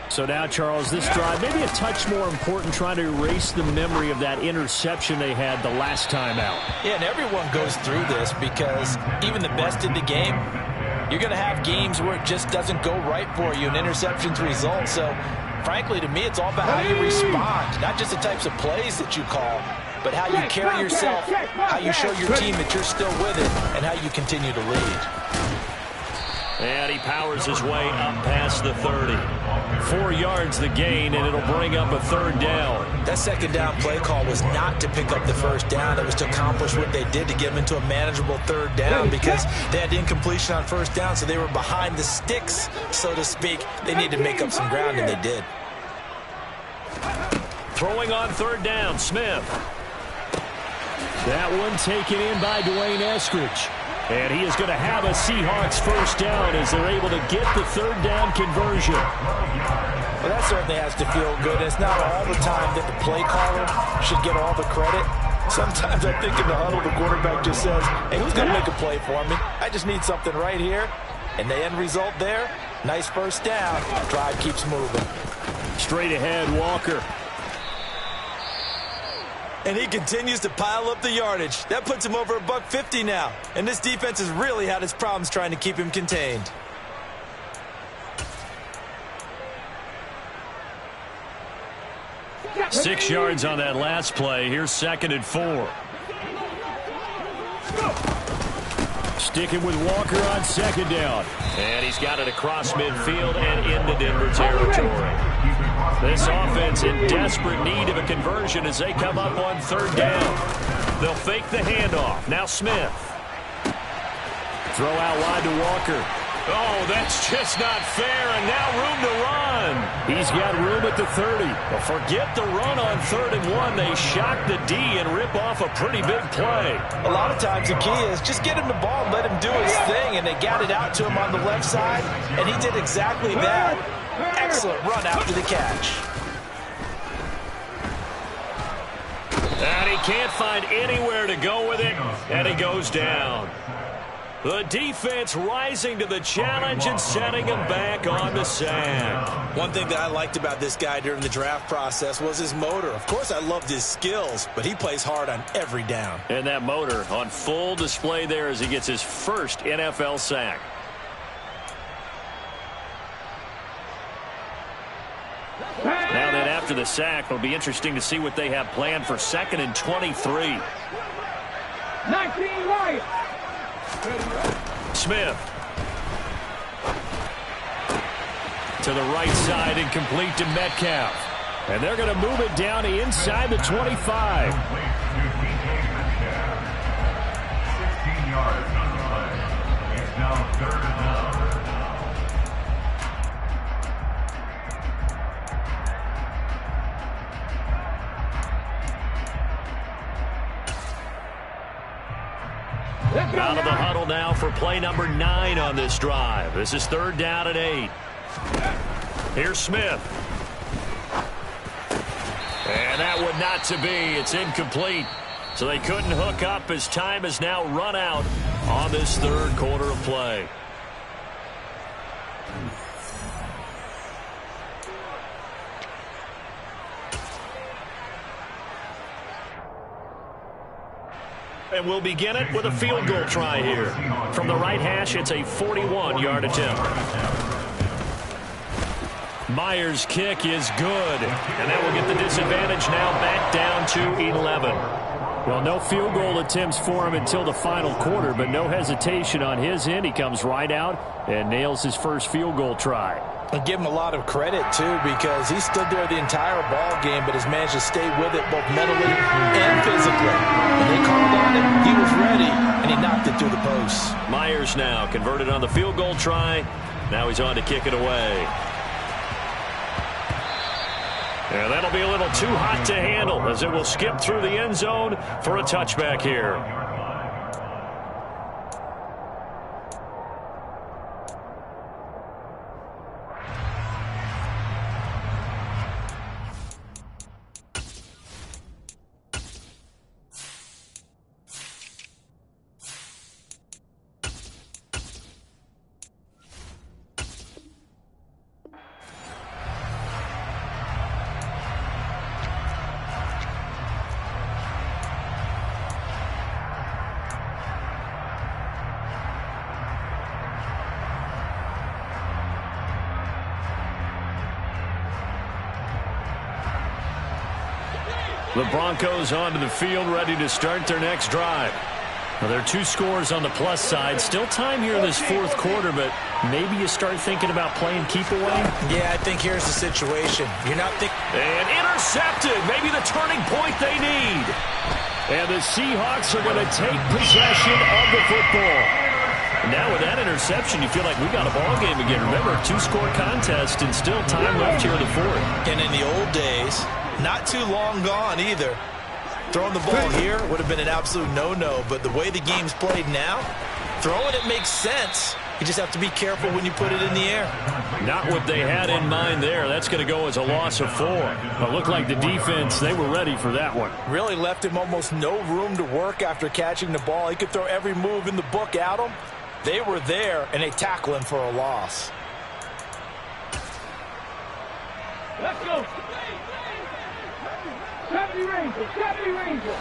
So now, Charles, this drive maybe a touch more important, trying to erase the memory of that interception they had the last time out. Yeah, and everyone goes through this because even the best in the game, you're going to have games where it just doesn't go right for you and interceptions result. So, frankly, to me, it's all about how you respond, not just the types of plays that you call, but how you carry yourself, how you show your team that you're still with it, and how you continue to lead. And he powers his way up past the 30. 4 yards the gain, and it'll bring up a third down. That second down play call was not to pick up the first down. It was to accomplish what they did, to get them into a manageable third down, because they had incompletion on first down, so they were behind the sticks, so to speak. They needed to make up some ground, and they did. Throwing on third down, Smith. That one taken in by Dwayne Eskridge. And he is going to have a Seahawks first down as they're able to get the third down conversion. Well, that certainly has to feel good. It's not all the time that the play caller should get all the credit. Sometimes I think in the huddle, the quarterback just says, hey, who's going to make a play for me? I just need something right here. And the end result there, nice first down. Drive keeps moving. Straight ahead, Walker. And he continues to pile up the yardage. That puts him over $150 now. And this defense has really had its problems trying to keep him contained. Six yards on that last play. Here's 2nd and 4. Sticking with Walker on second down. And he's got it across midfield and into Denver territory. This offense in desperate need of a conversion as they come up on third down. They'll fake the handoff. Now Smith. Throw out wide to Walker. Oh, that's just not fair, and now room to run. He's got room at the 30. Well, forget the run on 3rd and 1. They shock the D and rip off a pretty big play. A lot of times the key is just get him the ball and let him do his thing, and they got it out to him on the left side, and he did exactly that. Excellent run after the catch. And he can't find anywhere to go with it, and he goes down. The defense rising to the challenge and setting him back on the sack. One thing that I liked about this guy during the draft process was his motor. Of course, I loved his skills, but he plays hard on every down. And that motor on full display there as he gets his first NFL sack. Now then, after the sack, it'll be interesting to see what they have planned for 2nd and 23. 19 right. Smith. To the right side and complete to Metcalf. And they're going to move it down to inside the 25. 16 yards on the play. It's now 3rd and 9. Out of the huddle now for play number 9 on this drive. This is 3rd down and 8. Here's Smith. And that one not to be. It's incomplete. So they couldn't hook up as time has now run out on this 3rd quarter of play. And we'll begin it with a field goal try here. From the right hash, it's a 41-yard attempt. Myers' kick is good. And that will get the disadvantage now back down to 11. Well, no field goal attempts for him until the final quarter, but no hesitation on his end. He comes right out and nails his first field goal try. And give him a lot of credit, too, because he stood there the entire ball game but has managed to stay with it both mentally and physically. When they called on him, he was ready, and he knocked it through the post. Myers now converted on the field goal try. Now he's on to kick it away. And that'll be a little too hot to handle as it will skip through the end zone for a touchback here. The Broncos onto the field, ready to start their next drive. Well, there are 2 scores on the plus side. Still time here in this fourth quarter, but maybe you start thinking about playing keep away? Yeah, I think here's the situation. You're not thinking... And intercepted. Maybe the turning point they need. And the Seahawks are going to take possession of the football. Now with that interception, you feel like we got a ball game again. Remember, 2-score contest and still time left here in the fourth. And in the old days, not too long gone either, throwing the ball here would have been an absolute no-no. But the way the game's played now, throwing it makes sense. You just have to be careful when you put it in the air. Not what they had in mind there. That's going to go as a loss of 4. It looked like the defense, they were ready for that one. Really left him almost no room to work after catching the ball. He could throw every move in the book at him. They were there, and they tackle him for a loss. Let's go. 70 Rangers, 70 Rangers.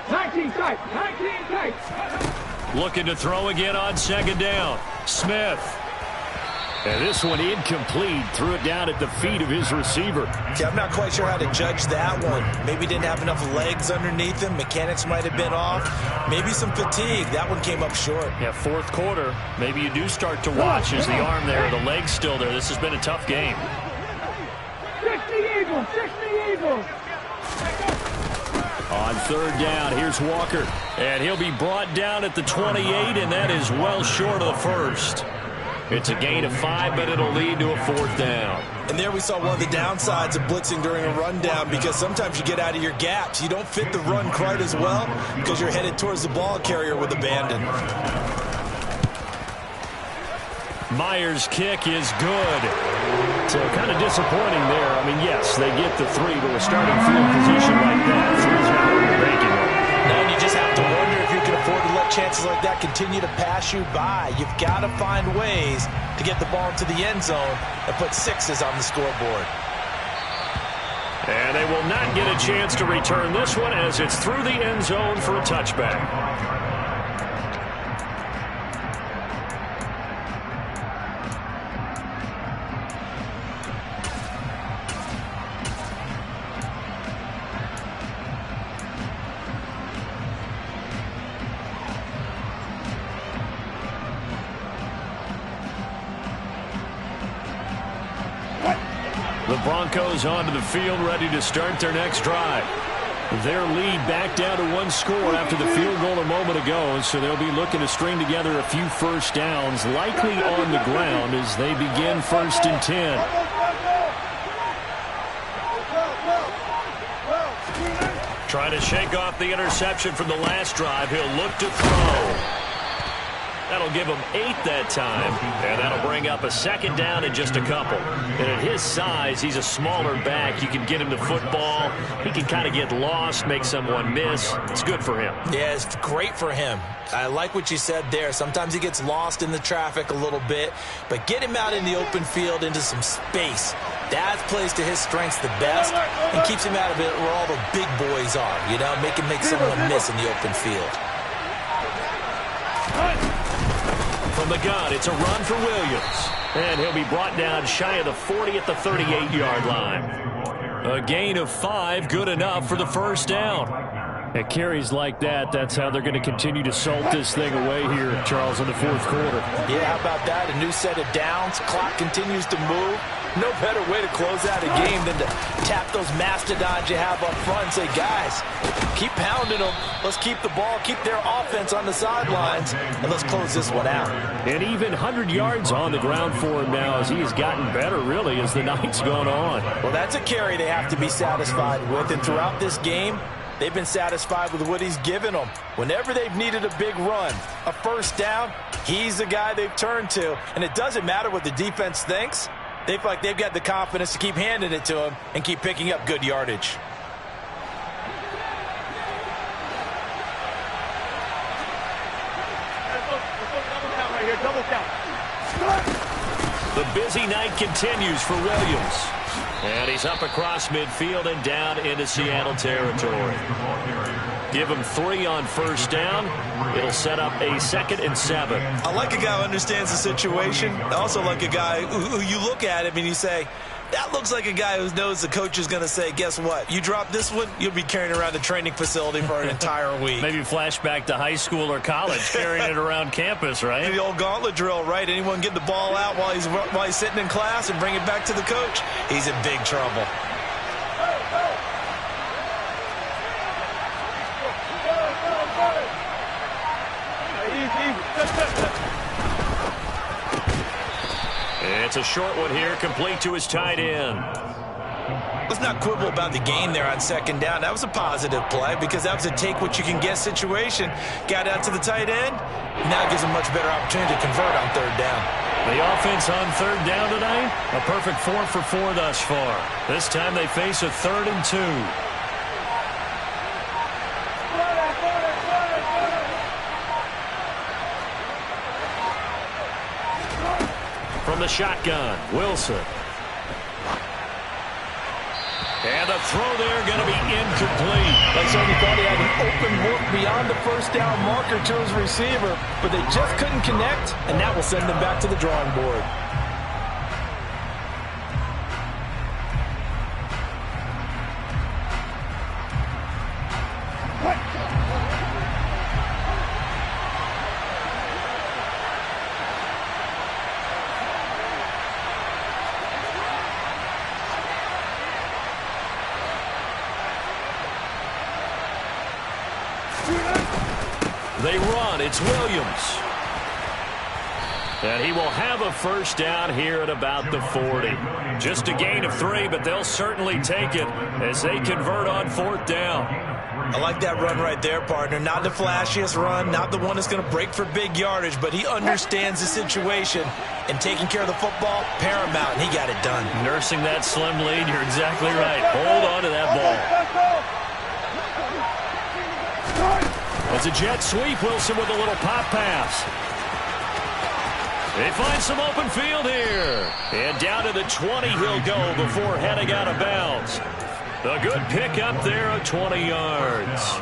19 tight, 19 tight. Looking to throw again on second down. Smith. And this one incomplete. Threw it down at the feet of his receiver. Yeah, I'm not quite sure how to judge that one. Maybe didn't have enough legs underneath him. Mechanics might have been off. Maybe some fatigue. That one came up short. Yeah, fourth quarter. Maybe you do start to watch as the arm there, the leg's still there. This has been a tough game. 60 Eagles, 60 Eagles. On third down, here's Walker. And he'll be brought down at the 28, and that is well short of the first. It's a gain of 5, but it'll lead to a fourth down. And there we saw one of the downsides of blitzing during a rundown, because sometimes you get out of your gaps. You don't fit the run quite as well because you're headed towards the ball carrier with abandon. Myers' kick is good. So kind of disappointing there. I mean, yes, they get the 3, but a starting field position like that, 3's not what you're banking on. No, and you just have to wonder if you can afford to let chances like that continue to pass you by. You've got to find ways to get the ball to the end zone and put 6s on the scoreboard. And they will not get a chance to return this one as it's through the end zone for a touchback. The Broncos onto the field, ready to start their next drive. Their lead back down to 1 score after the field goal a moment ago, so they'll be looking to string together a few first downs, likely on the ground as they begin 1st and 10. Trying to shake off the interception from the last drive. He'll look to throw. That'll give him 8 that time, and that'll bring up a second down in just a couple. And at his size, he's a smaller back. You can get him the football. He can kind of get lost, make someone miss. It's good for him. Yeah, it's great for him. I like what you said there. Sometimes he gets lost in the traffic a little bit, but get him out in the open field into some space. That plays to his strengths the best and keeps him out of it where all the big boys are, you know, make him make someone miss in the open field. From the gun, it's a run for Williams. And he'll be brought down shy of the 40 at the 38-yard line. A gain of 5, good enough for the first down. At carries like that, that's how they're going to continue to salt this thing away here, Charles, in the fourth quarter. Yeah, how about that? A new set of downs. Clock continues to move. No better way to close out a game than to tap those mastodons you have up front and say, guys, keep pounding them. Let's keep the ball, keep their offense on the sidelines, and let's close this one out. And even 100 yards on the ground for him now as he has gotten better, really, as the night's gone on. Well, that's a carry they have to be satisfied with, and throughout this game, they've been satisfied with what he's given them. Whenever they've needed a big run, a first down, he's the guy they've turned to. And it doesn't matter what the defense thinks. They feel like they've got the confidence to keep handing it to him and keep picking up good yardage. Double count. The busy night continues for Williams. And he's up across midfield and down into Seattle territory. Give him 3 on first down. It'll set up a 2nd and 7. I like a guy who understands the situation. I also like a guy who you look at him and you say, that looks like a guy who knows the coach is going to say, guess what? You drop this one, you'll be carrying around the training facility for an entire week. Maybe flashback to high school or college, carrying it around campus, right? The old gauntlet drill, right? Anyone get the ball out while he's sitting in class and bring it back to the coach? He's in big trouble. It's a short one here, complete to his tight end. Let's not quibble about the gain there on second down. That was a positive play because that was a take-what-you-can-get situation. Got out to the tight end. Now it gives him much better opportunity to convert on third down. The offense on third down tonight, a perfect 4 for 4 thus far. This time they face a 3rd and 2. From the shotgun, Wilson. And the throw there going to be incomplete. Like so, he thought he had an open look beyond the first down marker to his receiver, but they just couldn't connect, and that will send them back to the drawing board. They run. It's Williams. And he will have a first down here at about the 40. Just a gain of 3, but they'll certainly take it as they convert on 4th down. I like that run right there, partner. Not the flashiest run, not the one that's going to break for big yardage, but he understands the situation, and taking care of the football, paramount, and he got it done. Nursing that slim lead, you're exactly right. Hold on to that ball. It's a jet sweep. Wilson with a little pop pass. They find some open field here. And down to the 20 he'll go before heading out of bounds. A good pick up there of 20 yards.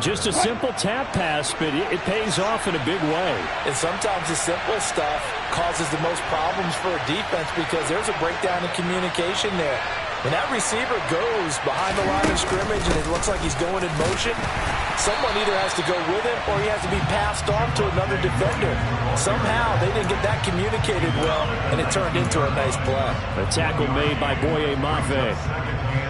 Just a simple tap pass, but it pays off in a big way. And sometimes the simple stuff causes the most problems for a defense because there's a breakdown in communication there. When that receiver goes behind the line of scrimmage and it looks like he's going in motion, someone either has to go with him or he has to be passed off to another defender. Somehow they didn't get that communicated well, and it turned into a nice play. A tackle made by Boye Mafe.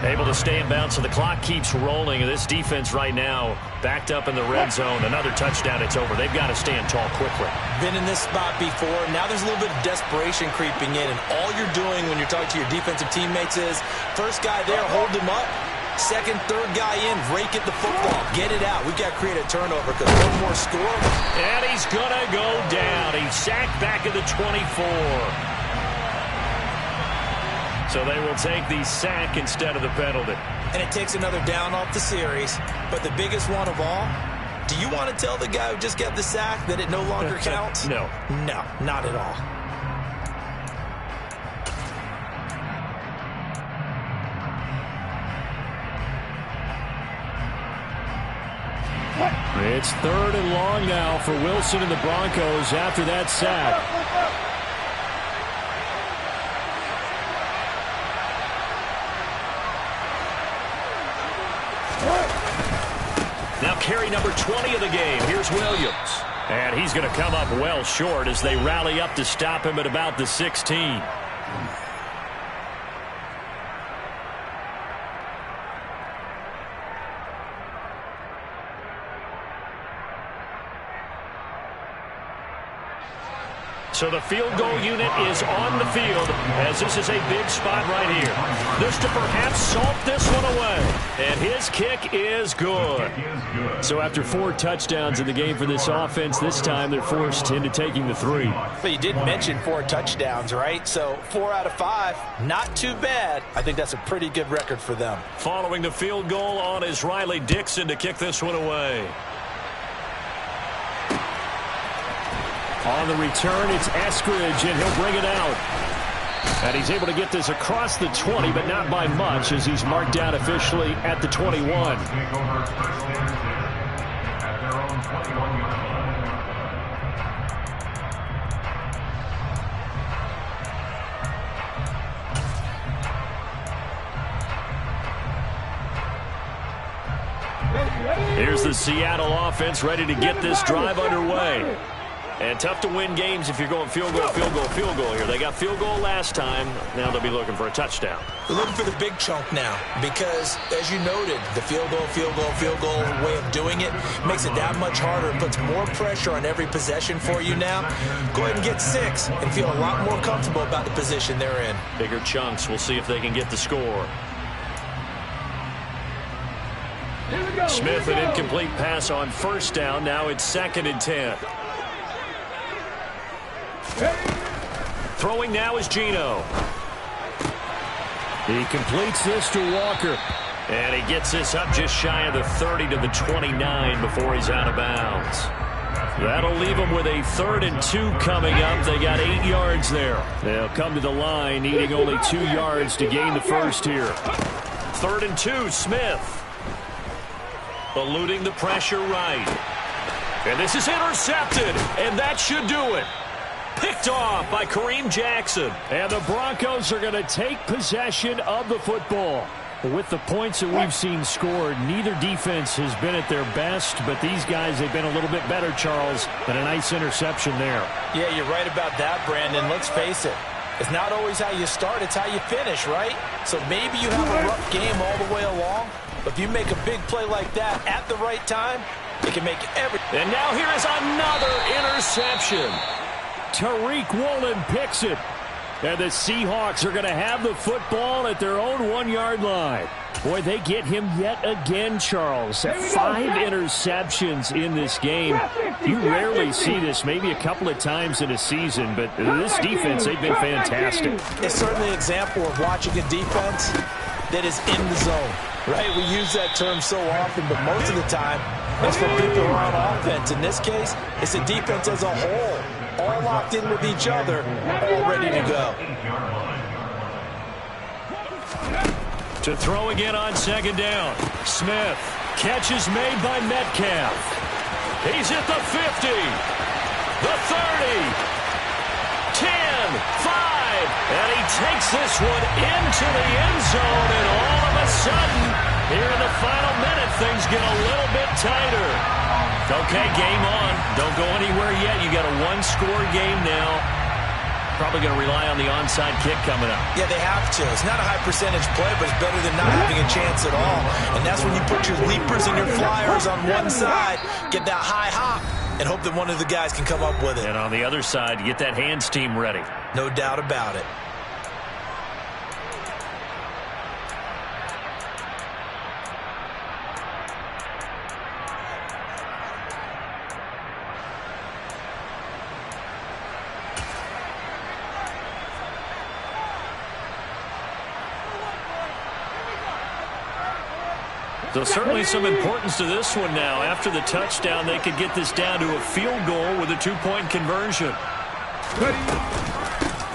Able to stay in bounds, so the clock keeps rolling. This defense right now backed up in the red zone. Another touchdown, it's over. They've got to stand tall quickly. Been in this spot before. Now there's a little bit of desperation creeping in, and all you're doing when you're talking to your defensive teammates is first guy there, hold him up. Second, third guy in, rake at the football. Get it out. We've got to create a turnover because one more score. And he's going to go down. He's sacked back at the 24. So they will take the sack instead of the penalty. And it takes another down off the series. But the biggest one of all, do you want to tell the guy who just got the sack that it no longer counts? No. No, not at all. It's 3rd and long now for Wilson and the Broncos after that sack. number 20 of the game. Here's Williams. And he's going to come up well short as they rally up to stop him at about the 16. So the field goal unit is on the field as this is a big spot right here. This to perhaps salt this one away. And his kick is good. So after 4 touchdowns in the game for this offense, this time they're forced into taking the 3. But you did mention 4 touchdowns, right? So 4 out of 5, not too bad. I think that's a pretty good record for them. Following the field goal on is Riley Dixon to kick this one away. On the return, it's Eskridge, and he'll bring it out. And he's able to get this across the 20, but not by much, as he's marked down officially at the 21. Here's the Seattle offense ready to get this drive underway. And tough to win games if you're going field goal, field goal, field goal here. They got field goal last time. Now they'll be looking for a touchdown. They're looking for the big chunk now because, as you noted, the field goal way of doing it makes it that much harder. It puts more pressure on every possession for you now. Go ahead and get 6 and feel a lot more comfortable about the position they're in. Bigger chunks. We'll see if they can get the score. Smith, an incomplete pass on first down. Now it's 2nd and 10. Throwing now is Geno. He completes this to Walker. And he gets this up just shy of the 30 to the 29 before he's out of bounds. That'll leave them with a 3rd and 2 coming up. They got 8 yards there. They'll come to the line, needing only 2 yards to gain the first here. 3rd and 2, Smith. Eluding the pressure right. And this is intercepted, and that should do it. Picked off by Kareem Jackson. And the Broncos are going to take possession of the football. With the points that we've seen scored, neither defense has been at their best, but these guys, they've been a little bit better, Charles, and a nice interception there. Yeah, you're right about that, Brandon. Let's face it. It's not always how you start, it's how you finish, right? So maybe you have a rough game all the way along, but if you make a big play like that at the right time, it can make everything. And now here is another interception. Tariq Woolen picks it. And the Seahawks are going to have the football at their own 1-yard line. Boy, they get him yet again, Charles. 5 interceptions in this game. You rarely see this, maybe a couple of times in a season, but this defense, they've been fantastic. It's certainly an example of watching a defense that is in the zone, right? We use that term so often, but most of the time, it's for people who are on offense. In this case, it's the defense as a whole, all locked in with each other, all ready to go. To throw again on 2nd down. Smith. Catch is made by Metcalf. He's at the 50. The 30. 10. 5. And he takes this one into the end zone. And all of a sudden, here in the final minute, things get a little bit tighter. Okay, game on. Don't go anywhere yet. You got a 1-score game now. Probably going to rely on the onside kick coming up. Yeah, they have to. It's not a high percentage play, but it's better than not having a chance at all. And that's when you put your leapers and your flyers on one side, get that high hop, and hope that one of the guys can come up with it. And on the other side, you get that hands team ready. No doubt about it. So certainly some importance to this one now. After the touchdown, they could get this down to a field goal with a 2-point conversion.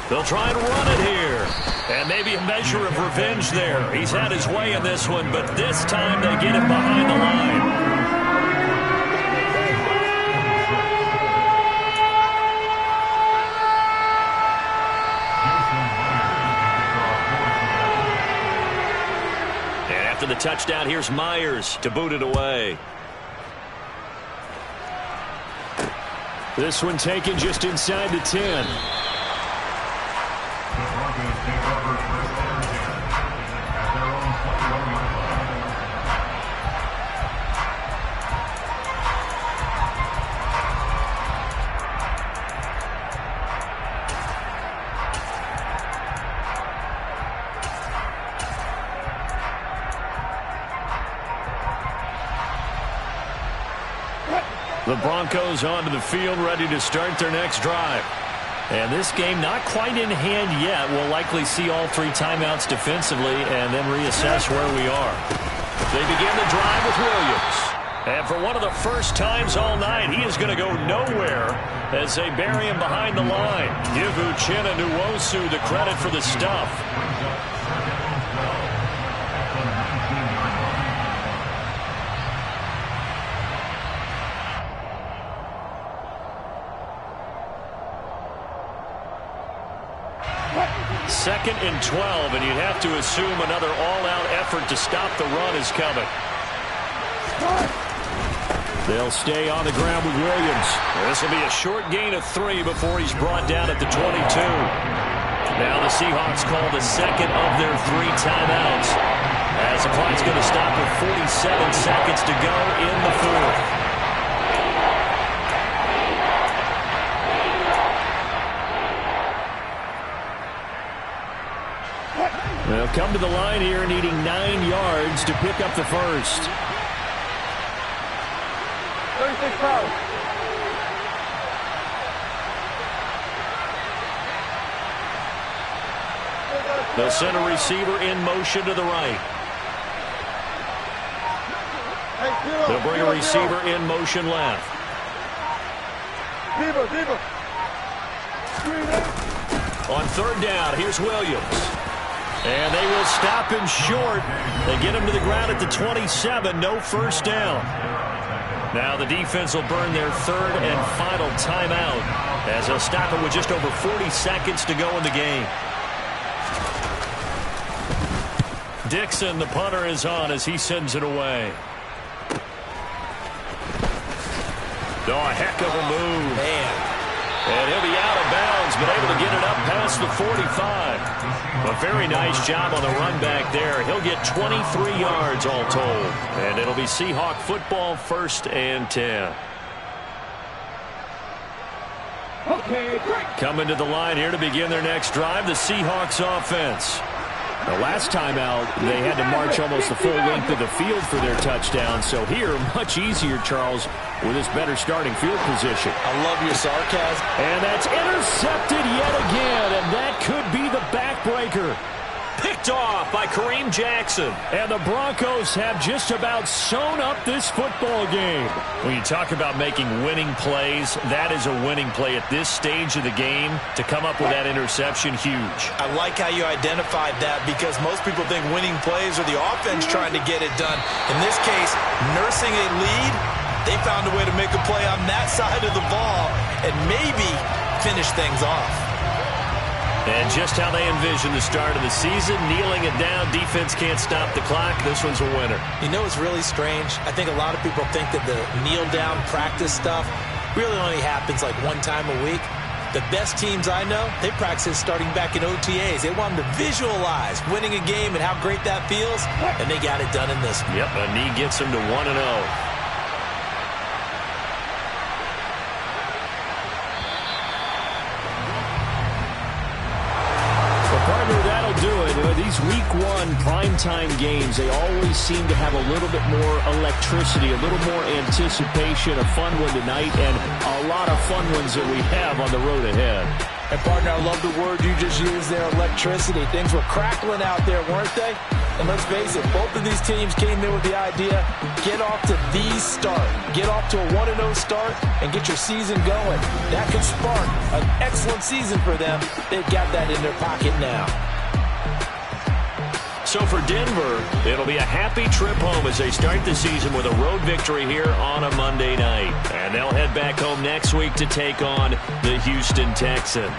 They'll try and run it here. And maybe a measure of revenge there. He's had his way in this one, but this time they get him behind the line. After the touchdown, here's Myers to boot it away. This one taken just inside the 10. The Broncos take over first down and 10 at their own 21-yard line. The Broncos onto the field, ready to start their next drive. And this game not quite in hand yet. We'll likely see all 3 timeouts defensively and then reassess where we are. They begin the drive with Williams. And for one of the first times all night, he is going to go nowhere as they bury him behind the line. Give Uchenna Nwosu the credit for the stuff. Second and 12, and you'd have to assume another all-out effort to stop the run is coming. They'll stay on the ground with Williams. This will be a short gain of 3 before he's brought down at the 22. Now the Seahawks call the second of their 3 timeouts, as the clock's going to stop with 47 seconds to go in the 4th. They'll come to the line here needing 9 yards to pick up the first. 36 pounds. They'll send a receiver in motion to the right. They'll bring a receiver in motion left. On 3rd down, here's Williams. And they will stop him short. They get him to the ground at the 27. No first down. Now the defense will burn their 3rd and final timeout as they'll stop it with just over 40 seconds to go in the game. Dixon, the punter, is on as he sends it away. Oh, a heck of a move. Man. And he'll be out of bounds, but able to get it up past the 45. A very nice job on the run back there. He'll get 23 yards all told. And it'll be Seahawk football, 1st and 10. Okay, great. Coming to the line here to begin their next drive, the Seahawks offense. The last time out, they had to march almost the full length of the field for their touchdown. So here, much easier, Charles, with this better starting field position. I love your sarcasm. And that's intercepted yet again, and that could be the backbreaker. Picked off by Kareem Jackson. And the Broncos have just about sewn up this football game. When you talk about making winning plays, that is a winning play at this stage of the game. To come up with that interception, huge. I like how you identified that, because most people think winning plays are the offense trying to get it done. In this case, nursing a lead, they found a way to make a play on that side of the ball and maybe finish things off. And just how they envision the start of the season, kneeling it down, defense can't stop the clock. This one's a winner. You know what's really strange? I think a lot of people think that the kneel-down practice stuff really only happens like 1 time a week. The best teams I know, they practice starting back in OTAs. They want them to visualize winning a game and how great that feels, and they got it done in this one. Yep, a knee gets them to 1-0. That'll do it. These week 1 primetime games, they always seem to have a little bit more electricity, a little more anticipation. A fun one tonight, and a lot of fun ones that we have on the road ahead. And, partner, I love the word you just used there, electricity. Things were crackling out there, weren't they? And let's face it, both of these teams came in with the idea, get off to the start. Get off to a 1-0 start and get your season going. That could spark an excellent season for them. They've got that in their pocket now. So for Denver, it'll be a happy trip home as they start the season with a road victory here on a Monday night. And they'll head back home next week to take on the Houston Texans.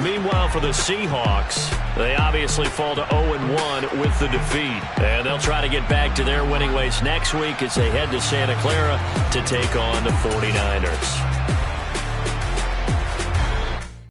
Meanwhile, for the Seahawks, they obviously fall to 0-1 with the defeat. And they'll try to get back to their winning ways next week as they head to Santa Clara to take on the 49ers.